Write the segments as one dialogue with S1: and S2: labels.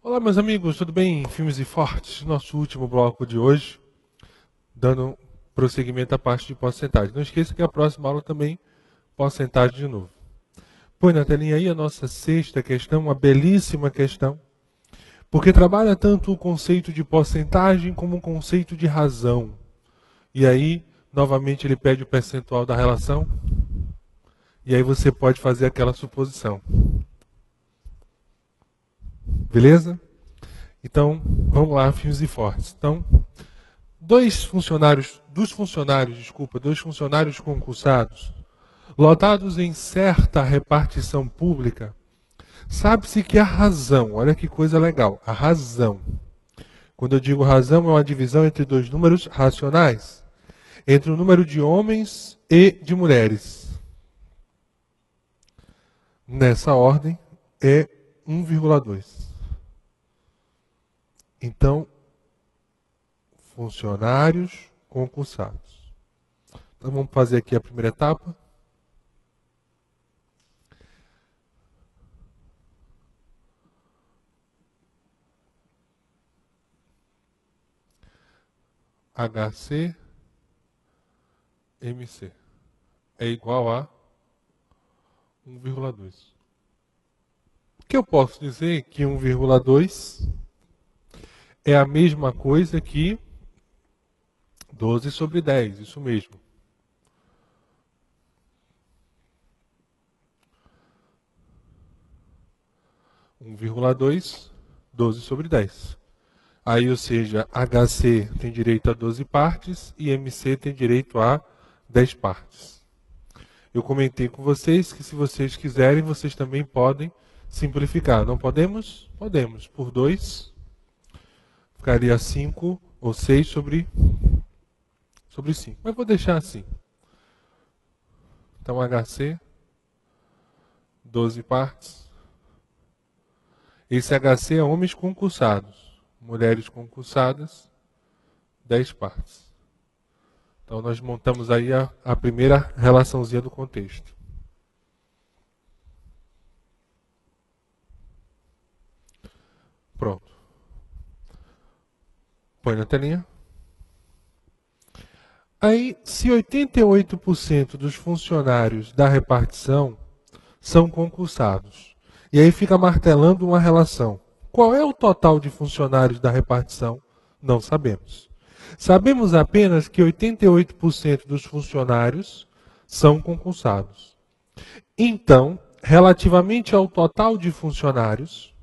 S1: Olá, meus amigos, tudo bem? Firmes e fortes, nosso último bloco de hoje, dando prosseguimento à parte de porcentagem. Não esqueça que a próxima aula também, porcentagem de novo. Põe na telinha aí a nossa sexta questão, uma belíssima questão, porque trabalha tanto o conceito de porcentagem como o conceito de razão. E aí, novamente, ele pede o percentual da relação, e aí você pode fazer aquela suposição. Beleza? Então, vamos lá, firmes e fortes. Então, dois funcionários concursados, lotados em certa repartição pública, sabe-se que a razão, olha que coisa legal, a razão. Quando eu digo razão, é uma divisão entre dois números racionais, entre o número de homens e de mulheres. Nessa ordem, é 1,2. Então, funcionários concursados. Então, vamos fazer aqui a primeira etapa. HC, MC é igual a 1,2. O que eu posso dizer que 1,2 é a mesma coisa que 12 sobre 10, isso mesmo. Um 1,2, 12 sobre 10. Aí, ou seja, HC tem direito a 12 partes e MC tem direito a 10 partes. Eu comentei com vocês que se vocês quiserem, vocês também podem simplificar. Não podemos? Podemos. Por 2, ficaria 5 ou 6 sobre 5. Mas vou deixar assim. Então, HC, 12 partes. Esse HC é homens concursados. Mulheres concursadas, 10 partes. Então, nós montamos aí a primeira relaçãozinha do contexto. Pronto. Põe na telinha. Aí, se 88% dos funcionários da repartição são concursados, e aí fica martelando uma relação. Qual é o total de funcionários da repartição? Não sabemos. Sabemos apenas que 88% dos funcionários são concursados. Então, relativamente ao total de funcionários,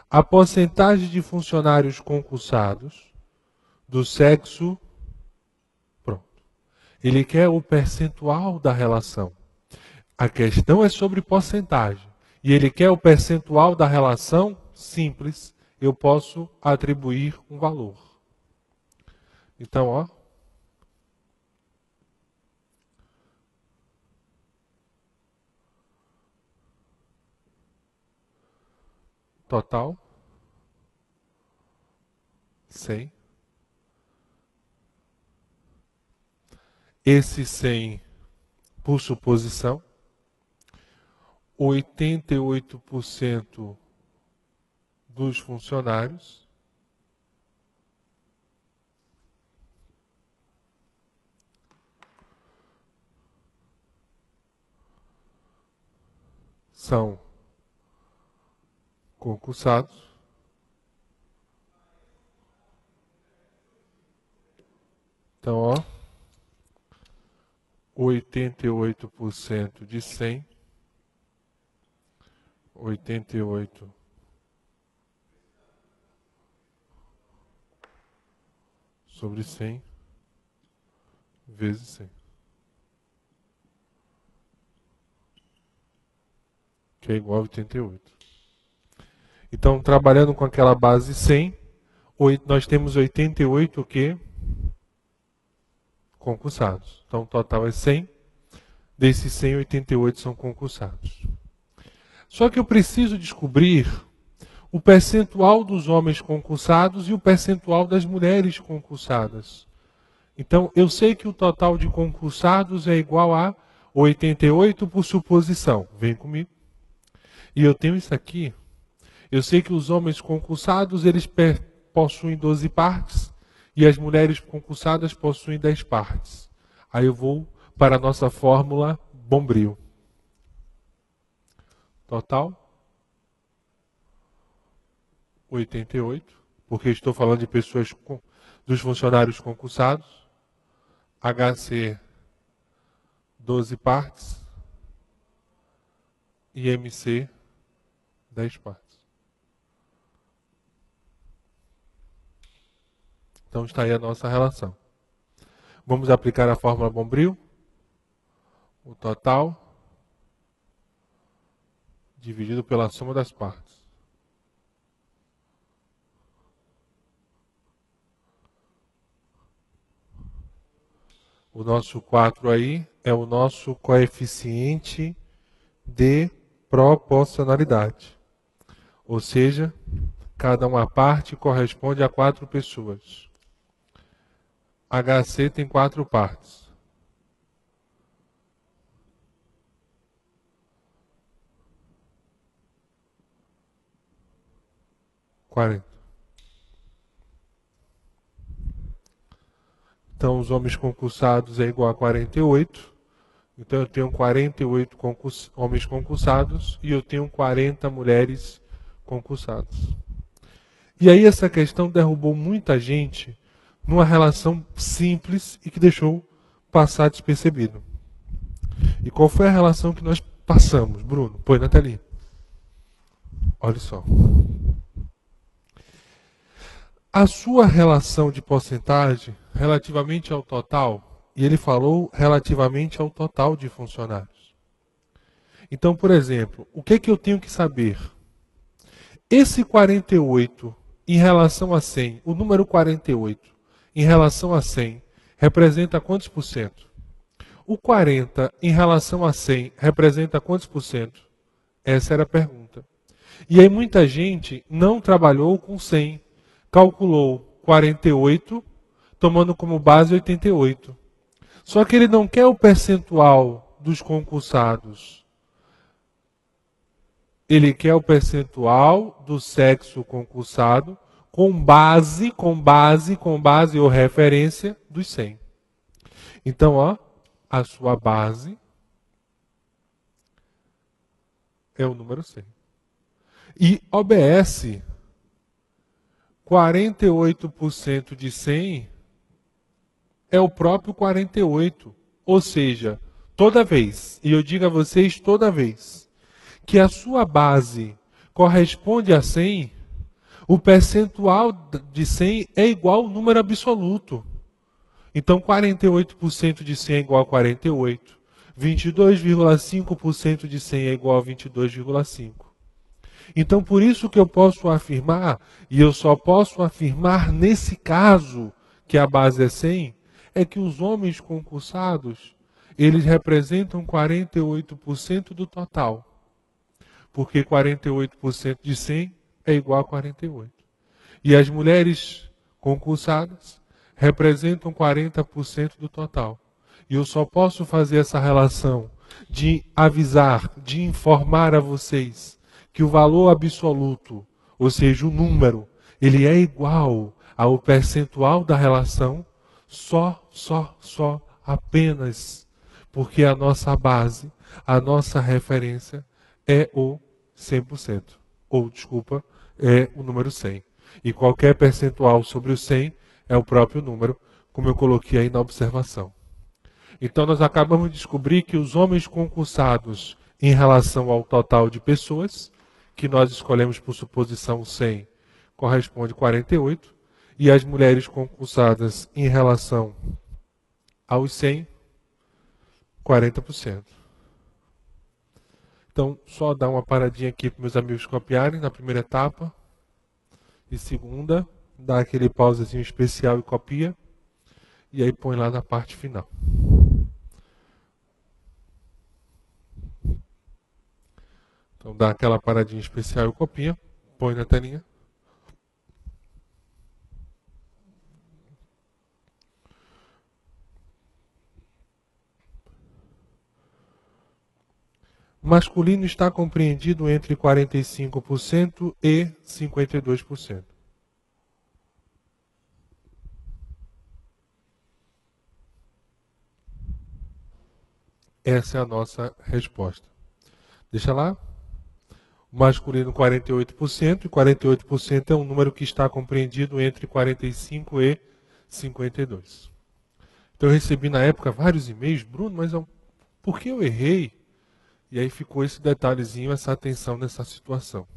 S1: a porcentagem de funcionários concursados do sexo, pronto. Ele quer o percentual da relação. A questão é sobre porcentagem. E ele quer o percentual da relação simples. Eu posso atribuir um valor. Então, ó. Total. 100. Esse 100, por suposição, 88% dos funcionários são concursados. Então, ó, 88% de 100, 88 sobre 100 vezes 100. Que é igual a 88. Então, trabalhando com aquela base 100, nós temos 88 o quê? Concursados. Então, o total é 100. Desses 100, 88 são concursados. Só que eu preciso descobrir o percentual dos homens concursados e o percentual das mulheres concursadas. Então, eu sei que o total de concursados é igual a 88 por suposição. Vem comigo. E eu tenho isso aqui. Eu sei que os homens concursados, eles possuem 12 partes e as mulheres concursadas possuem 10 partes. Aí eu vou para a nossa fórmula Bombril. Total 88, porque estou falando de pessoas dos funcionários concursados. HC 12 partes e MC 10 partes. Então está aí a nossa relação. Vamos aplicar a fórmula Bombril. O total dividido pela soma das partes. O nosso 4 aí é o nosso coeficiente de proporcionalidade. Ou seja, cada uma parte corresponde a 4 pessoas. HC tem 4 partes. Então, os homens concursados é igual a 48. Então, eu tenho 48 homens concursados e eu tenho 40 mulheres concursadas. E aí, essa questão derrubou muita gente numa relação simples e que deixou passar despercebido. E qual foi a relação que nós passamos, Bruno? Põe na telinha. Olha só. A sua relação de porcentagem relativamente ao total, e ele falou relativamente ao total de funcionários. Então, por exemplo, o que eu tenho que saber? Esse 48 em relação a 100, o número 48 em relação a 100 representa quantos por cento? O 40 em relação a 100 representa quantos por cento? Essa era a pergunta. E aí muita gente não trabalhou com 100, calculou 48, tomando como base 88. Só que ele não quer o percentual dos concursados. Ele quer o percentual do sexo concursado com base ou referência dos 100. Então, ó, a sua base é o número 100. E OBS, 48% de 100 é o próprio 48. Ou seja, toda vez, e eu digo a vocês toda vez, que a sua base corresponde a 100, o percentual de 100 é igual ao número absoluto. Então, 48% de 100 é igual a 48. 22,5% de 100 é igual a 22,5. Então, por isso que eu posso afirmar, e eu só posso afirmar nesse caso, que a base é 100, é que os homens concursados, eles representam 48% do total. Porque 48% de 100 é igual a 48. E as mulheres concursadas representam 40% do total. E eu só posso fazer essa relação de avisar, de informar a vocês que o valor absoluto, ou seja, o número, ele é igual ao percentual da relação só, apenas porque a nossa base, a nossa referência é o 100%. Ou, desculpa, é o número 100. E qualquer percentual sobre o 100 é o próprio número, como eu coloquei aí na observação. Então, nós acabamos de descobrir que os homens concursados em relação ao total de pessoas, que nós escolhemos por suposição 100, corresponde a 48, e as mulheres concursadas em relação aos 100, 40%. Então, só dar uma paradinha aqui para meus amigos copiarem na primeira etapa. E segunda, dá aquele pausazinho especial e copia. E aí põe lá na parte final. Então dá aquela paradinha especial e copia. Põe na telinha. O masculino está compreendido entre 45% e 52%. Essa é a nossa resposta. Deixa lá. O masculino 48%, e 48% é um número que está compreendido entre 45 e 52. Então eu recebi na época vários e-mails, Bruno, mas por que eu errei? E aí ficou esse detalhezinho, essa atenção nessa situação.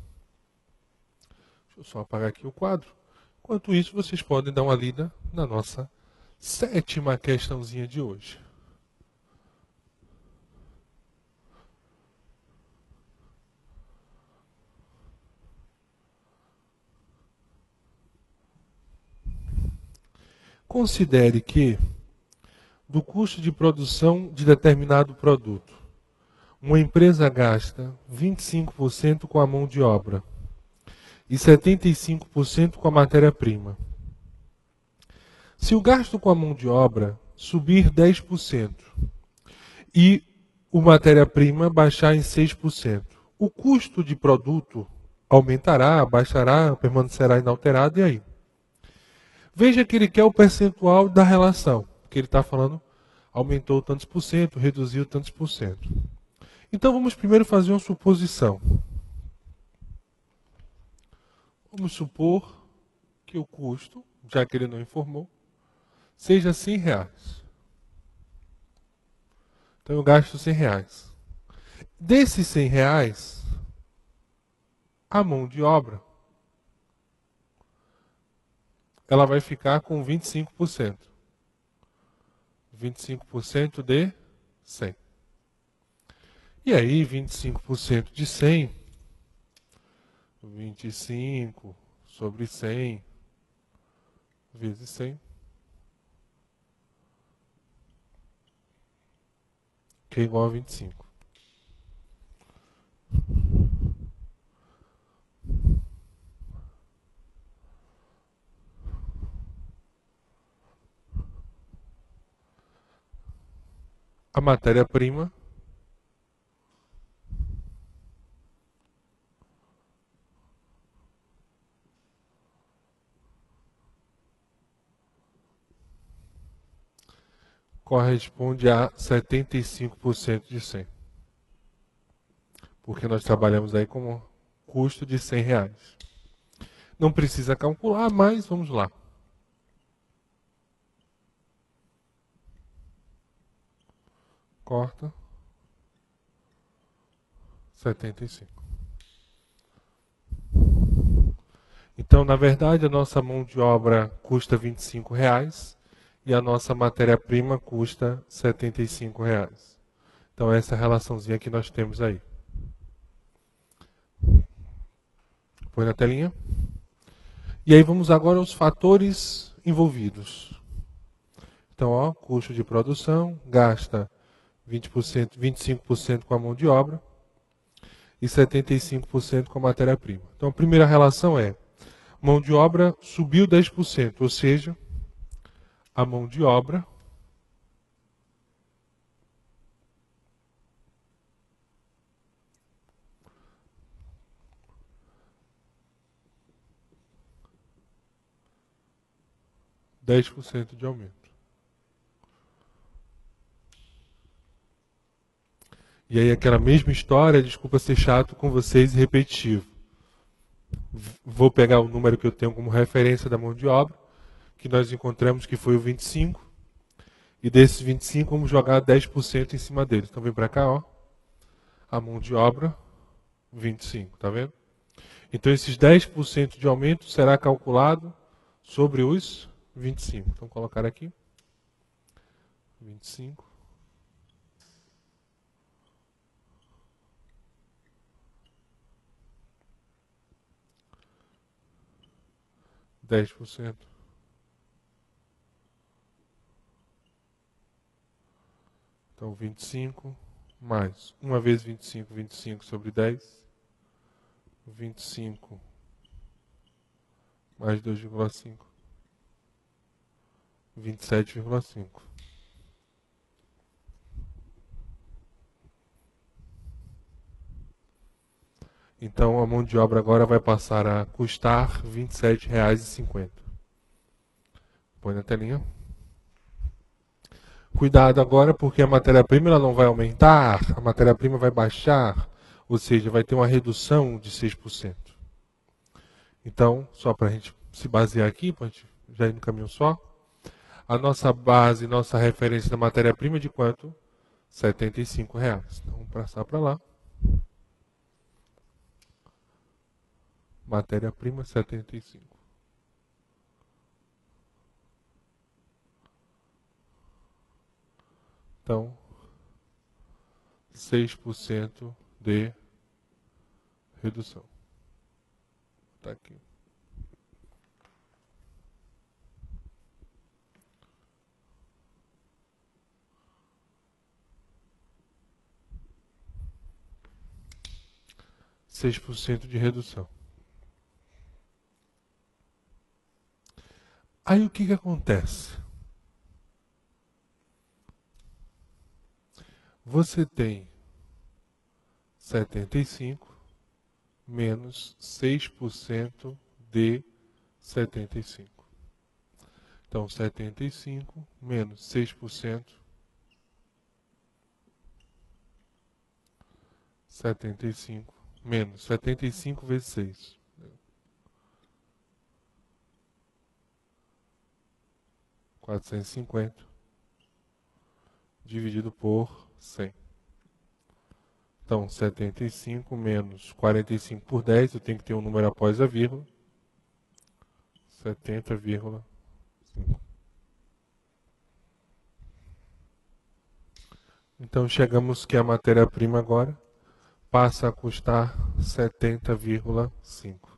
S1: Deixa eu só apagar aqui o quadro. Enquanto isso, vocês podem dar uma lida na nossa 7ª questãozinha de hoje. Considere que, do custo de produção de determinado produto, uma empresa gasta 25% com a mão de obra e 75% com a matéria-prima. Se o gasto com a mão de obra subir 10% e o matéria-prima baixar em 6%, o custo de produto aumentará, baixará, permanecerá inalterado, e aí? Veja que ele quer o percentual da relação, que ele está falando aumentou tantos por cento, reduziu tantos por cento. Então vamos primeiro fazer uma suposição. Vamos supor que o custo, já que ele não informou, seja R$100. Então eu gasto R$100. Desses R$100, a mão de obra ela vai ficar com 25%. 25% de 100. E aí 25% de 100, 25 sobre 100 vezes 100, que é igual a 25. A matéria-prima corresponde a 75% de 100. Porque nós trabalhamos aí com custo de R$100. Não precisa calcular, mas vamos lá. Corta 75. Então, na verdade, a nossa mão de obra custa R$25 e a nossa matéria-prima custa R$75. Então, essa é a relaçãozinha que nós temos aí. Põe na telinha. E aí vamos agora aos fatores envolvidos. Então, ó, custo de produção, gasta 20%, 25% com a mão de obra e 75% com a matéria-prima. Então, a primeira relação é mão de obra subiu 10%, ou seja, a mão de obra ,10% de aumento. E aí aquela mesma história, desculpa ser chato com vocês e repetitivo. Vou pegar o número que eu tenho como referência da mão de obra, que nós encontramos que foi o 25, e desses 25 vamos jogar 10% em cima deles. Então vem para cá, ó, a mão de obra, 25, tá vendo? Então esses 10% de aumento será calculado sobre os 25. Então colocar aqui, 25. 10%. Então 25 mais 1 vezes 25, 25 sobre 10. 25 mais 2,5. 27,5. Então a mão de obra agora vai passar a custar R$ 27,50. Põe na telinha. Cuidado agora, porque a matéria-prima ela não vai aumentar, a matéria-prima vai baixar, ou seja, vai ter uma redução de 6%. Então, só para a gente se basear aqui, para a gente já ir no caminho só, a nossa base, nossa referência da matéria-prima é de quanto? R$ 75,00. Então, vamos passar para lá. Matéria-prima 75. Então, 6% de redução. Tá aqui. %6 de redução. Aí o que acontece? Você tem 75 menos 6% de 75. Então, 75 menos 6%, 75 menos 75 vezes 6. 450 dividido por 100. Então, 75 menos 45 por 10, eu tenho que ter um número após a vírgula. 70,5. Então, chegamos que a matéria-prima agora passa a custar 70,5.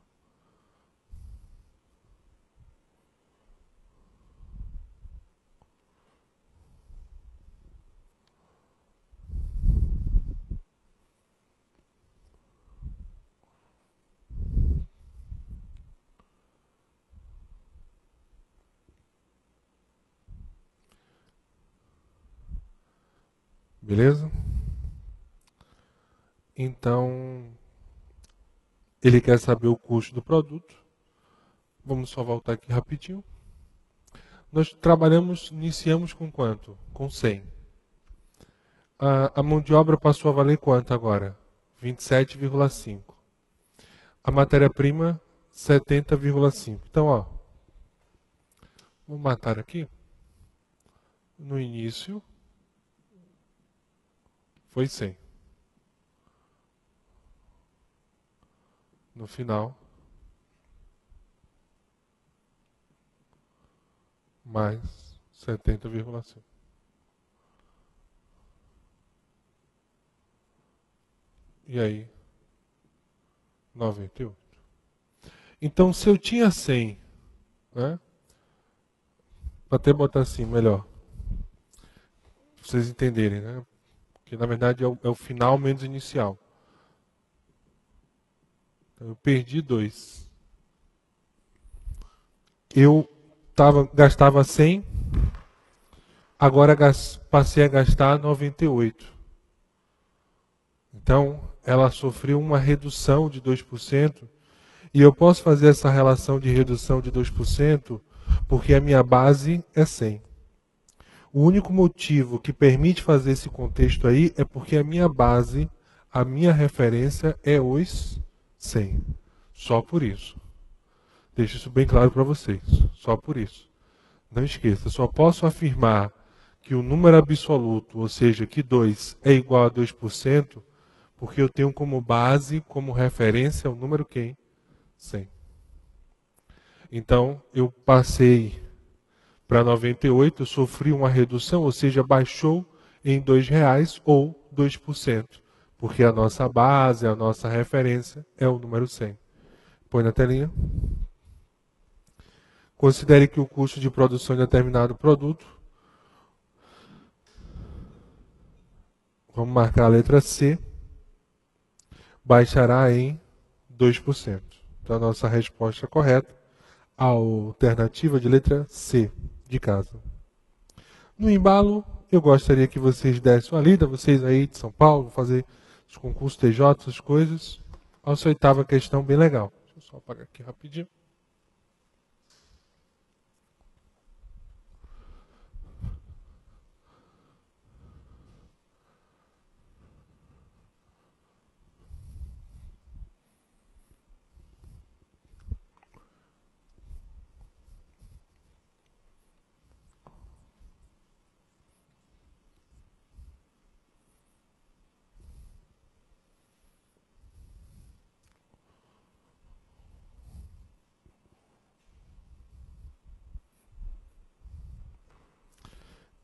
S1: Beleza? Então, ele quer saber o custo do produto. Vamos só voltar aqui rapidinho. Nós iniciamos com quanto? Com 100. A mão de obra passou a valer quanto agora? 27,5. A matéria-prima, 70,5. Então, ó, vou matar aqui. No início, foi 100. No final, mais 70,5. E aí, 98. Então, se eu tinha 100, né? Vou até botar assim, melhor. Pra vocês entenderem, né? Que na verdade é o final menos inicial. Então, eu perdi 2. Eu gastava 100, agora passei a gastar 98. Então, ela sofreu uma redução de 2%, e eu posso fazer essa relação de redução de 2% porque a minha base é 100. O único motivo que permite fazer esse contexto aí é porque a minha base, a minha referência é os 100. Só por isso. Deixo isso bem claro para vocês. Só por isso. Não esqueça, só posso afirmar que o número absoluto, ou seja, que 2 é igual a 2%, porque eu tenho como base, como referência, o número quem? 100. Então, eu passei para 98, eu sofri uma redução, ou seja, baixou em R$2 ou 2%, porque a nossa base, a nossa referência é o número 100. Põe na telinha. Considere que o custo de produção de determinado produto, vamos marcar a letra C, baixará em 2%. Então, a nossa resposta correta, a alternativa de letra C, de casa. No embalo, eu gostaria que vocês dessem uma lida, vocês aí de São Paulo, fazer os concursos TJ, essas coisas. Nossa oitava questão, bem legal. Deixa eu só apagar aqui rapidinho.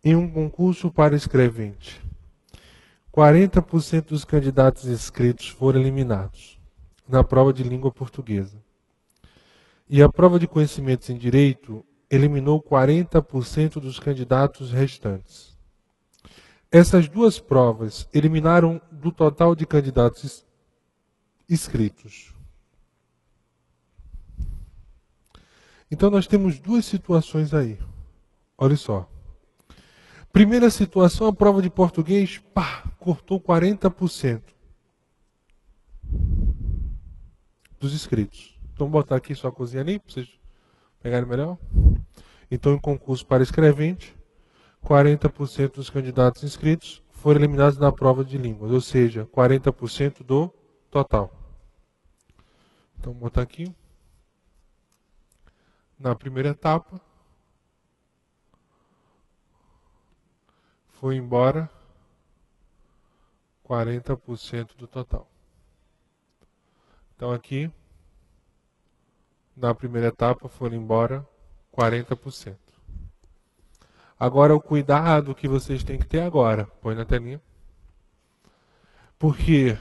S1: Em um concurso para escrevente, 40% dos candidatos inscritos foram eliminados na prova de língua portuguesa. E a prova de conhecimentos em direito eliminou 40% dos candidatos restantes. Essas duas provas eliminaram do total de candidatos inscritos. Então nós temos duas situações aí. Olha só. Primeira situação, a prova de português, cortou 40% dos inscritos. Então vou botar aqui só a cozinha ali, para vocês pegarem melhor. Então, em concurso para escrevente, 40% dos candidatos inscritos foram eliminados na prova de línguas, ou seja, 40% do total. Então vou botar aqui. Na primeira etapa, foi embora 40% do total. Então aqui, na primeira etapa, foram embora 40%. Agora o cuidado que vocês têm que ter agora. Põe na telinha. Porque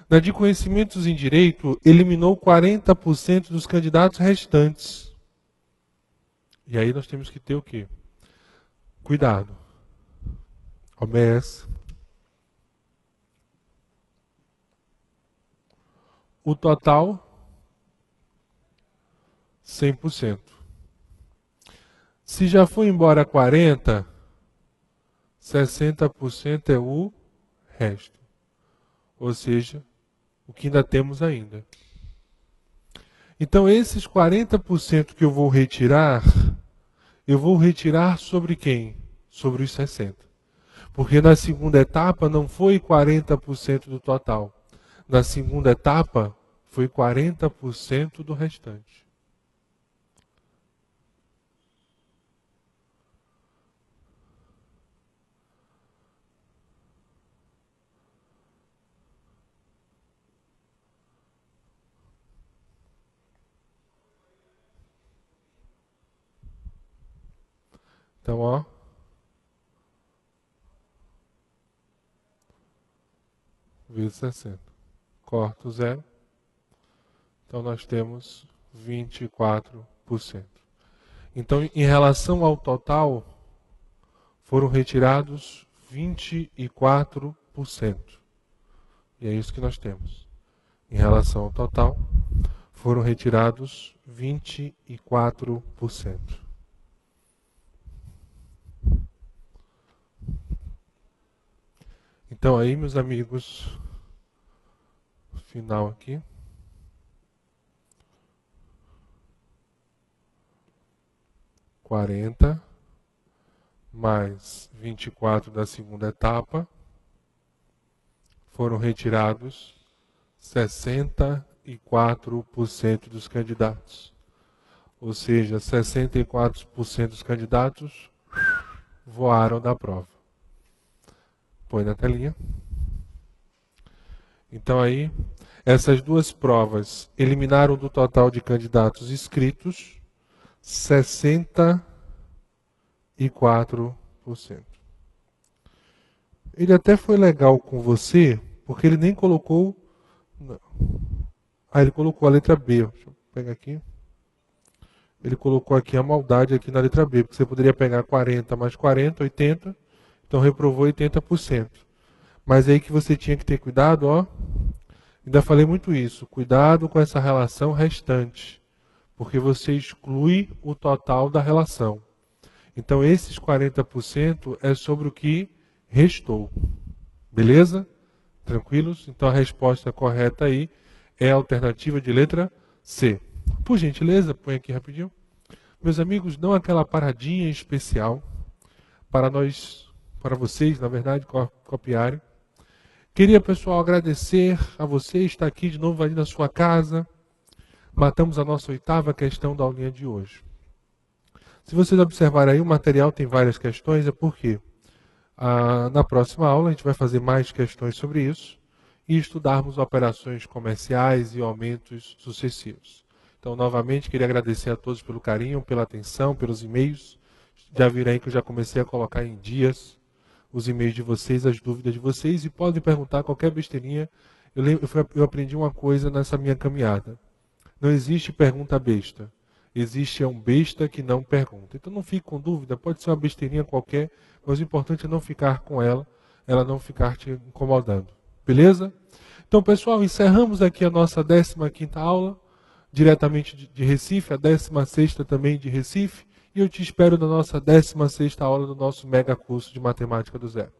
S1: na de conhecimentos em direito, eliminou 40% dos candidatos restantes. E aí nós temos que ter o quê? Cuidado. OBS. O total, 100%. Se já foi embora 40%, 60% é o resto. Ou seja, o que ainda temos ainda. Então, esses 40% que eu vou retirar sobre quem? Sobre os 60%. Porque na segunda etapa não foi 40% do total. Na segunda etapa foi 40% do restante. Então, ó. Vezes 60. Corta o zero. Então, nós temos 24%. Então, em relação ao total, foram retirados 24%. E é isso que nós temos. Em relação ao total, foram retirados 24%. Então aí, meus amigos, final aqui. (40) mais 24 da segunda etapa, foram retirados 64% dos candidatos. Ou seja, 64% dos candidatos voaram da prova. Põe na telinha. Então aí, essas duas provas eliminaram do total de candidatos inscritos 64%. Ele até foi legal com você, porque ele nem colocou... Não. Ele colocou a letra B. Deixa eu pegar aqui. Ele colocou aqui a maldade aqui na letra B, porque você poderia pegar 40 mais 40, 80, então reprovou 80%. Mas aí que você tinha que ter cuidado, ó. Ainda falei muito isso. Cuidado com essa relação restante, porque você exclui o total da relação. Então esses 40% é sobre o que restou. Beleza? Tranquilos? Então a resposta correta aí é a alternativa de letra C. Por gentileza, põe aqui rapidinho. Meus amigos, dão aquela paradinha especial para vocês, na verdade, copiarem. Queria, pessoal, agradecer a você estar aqui de novo ali na sua casa. Matamos a nossa 8ª questão da aulinha de hoje. Se vocês observarem aí, o material tem várias questões, é porque na próxima aula a gente vai fazer mais questões sobre isso e estudarmos operações comerciais e aumentos sucessivos. Então, novamente, queria agradecer a todos pelo carinho, pela atenção, pelos e-mails. Já viram aí que eu já comecei a colocar em dias os e-mails de vocês, as dúvidas de vocês, e podem perguntar qualquer besteirinha. Eu aprendi uma coisa nessa minha caminhada. Não existe pergunta besta. Existe um besta que não pergunta. Então não fique com dúvida, pode ser uma besteirinha qualquer, mas o importante é não ficar com ela não ficar te incomodando. Beleza? Então, pessoal, encerramos aqui a nossa 15ª aula, diretamente de Recife, a 16ª também de Recife, e eu te espero na nossa 16ª aula do nosso mega curso de Matemática do Zero.